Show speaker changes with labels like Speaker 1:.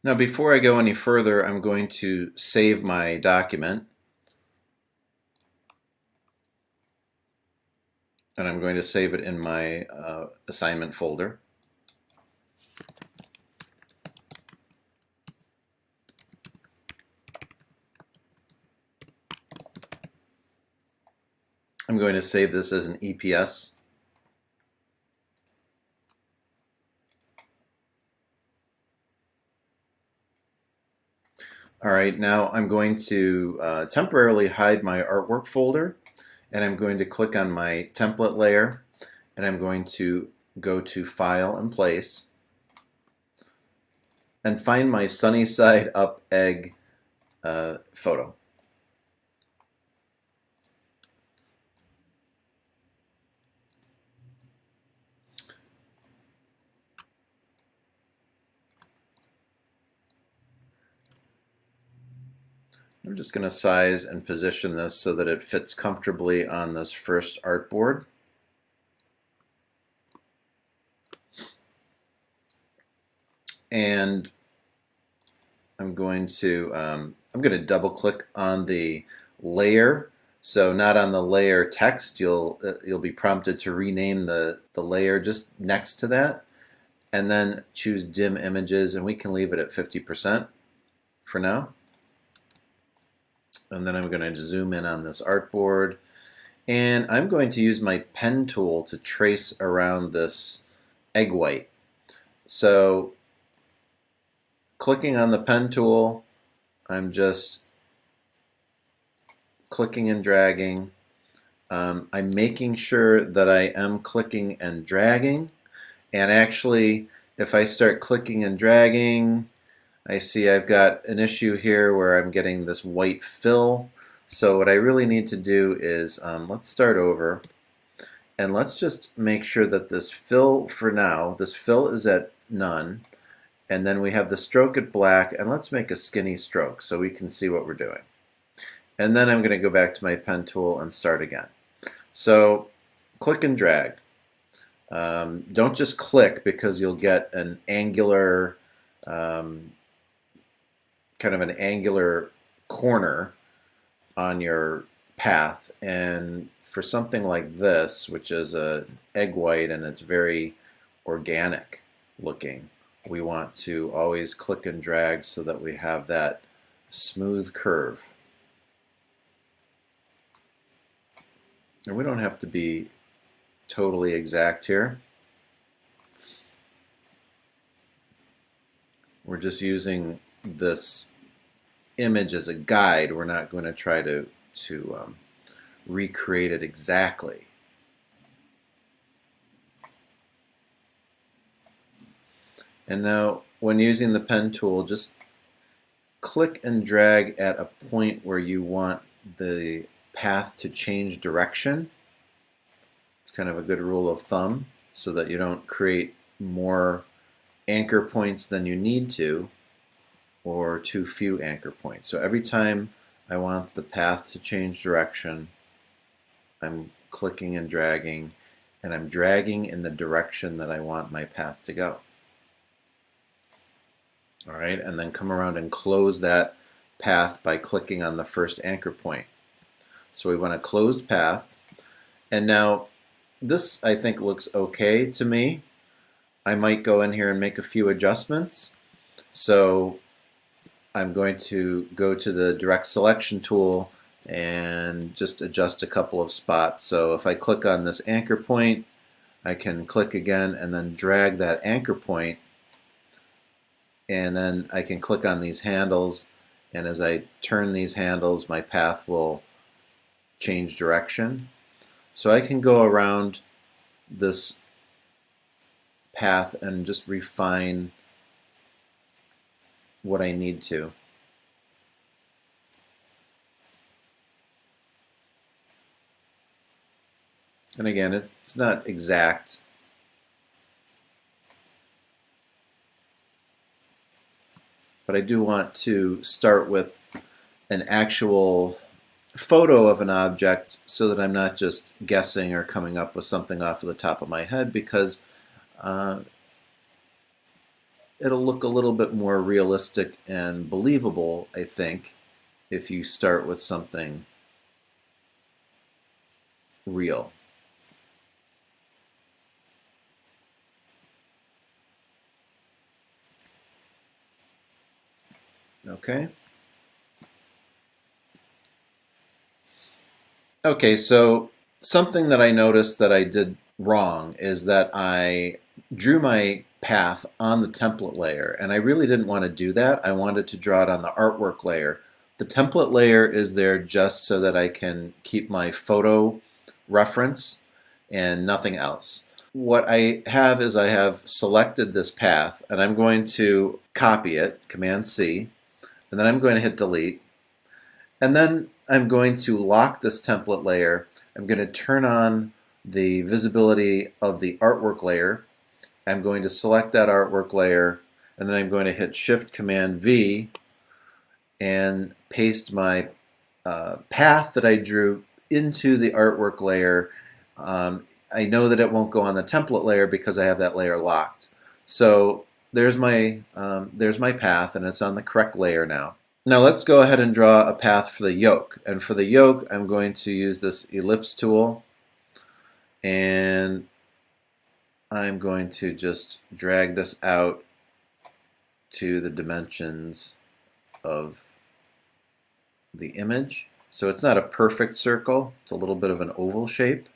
Speaker 1: Now, before I go any further, I'm going to save my document. And I'm going to save it in my assignment folder. I'm going to save this as an EPS. All right, now I'm going to temporarily hide my artwork folder, and I'm going to click on my template layer, and I'm going to go to File and Place, and find my sunny side up egg photo. I'm just going to size and position this so that it fits comfortably on this first artboard. And I'm going to double click on the layer. So not on the layer text, you'll be prompted to rename the layer just next to that, and then choose dim images, and we can leave it at 50% for now. And then I'm going to zoom in on this artboard, and I'm going to use my pen tool to trace around this egg white. So clicking on the pen tool, I'm just clicking and dragging. I'm making sure that I am clicking and dragging, and actually if I start clicking and dragging, I see I've got an issue here where I'm getting this white fill. So what I really need to do is, let's start over, and let's just make sure that this fill, for now, this fill is at none, and then we have the stroke at black, and let's make a skinny stroke so we can see what we're doing. And then I'm going to go back to my pen tool and start again. So click and drag. Don't just click, because you'll get an angular kind of an angular corner on your path, and for something like this, which is an egg white and it's very organic looking, we want to always click and drag so that we have that smooth curve. And we don't have to be totally exact here. We're just using this image as a guide. We're not going to try to recreate it exactly. And now when using the pen tool, just click and drag at a point where you want the path to change direction. It's kind of a good rule of thumb so that you don't create more anchor points than you need to, or too few anchor points. So every time I want the path to change direction, I'm clicking and dragging, and I'm dragging in the direction that I want my path to go. All right, and then come around and close that path by clicking on the first anchor point. So we want a closed path, and now this I think looks okay to me. I might go in here and make a few adjustments. So I'm going to go to the direct selection tool and just adjust a couple of spots. So if I click on this anchor point, I can click again and then drag that anchor point, and then I can click on these handles, and as I turn these handles, my path will change direction. So I can go around this path and just refine what I need to. And again, it's not exact. But I do want to start with an actual photo of an object so that I'm not just guessing or coming up with something off of the top of my head, because it'll look a little bit more realistic and believable, I think, if you start with something real. Okay. Okay, so something that I noticed that I did wrong is that I drew my path on the template layer, and I really didn't want to do that. I wanted to draw it on the artwork layer. The template layer is there just so that I can keep my photo reference and nothing else. What I have is I have selected this path, and I'm going to copy it, Command C, and then I'm going to hit delete. And then I'm going to lock this template layer. I'm going to turn on the visibility of the artwork layer. I'm going to select that artwork layer, and then I'm going to hit Shift Command V and paste my path that I drew into the artwork layer. I know that it won't go on the template layer because I have that layer locked. So there's my path, and it's on the correct layer now. Now let's go ahead and draw a path for the yolk. And for the yolk, I'm going to use this ellipse tool, and I'm going to just drag this out to the dimensions of the image. So it's not a perfect circle, it's a little bit of an oval shape.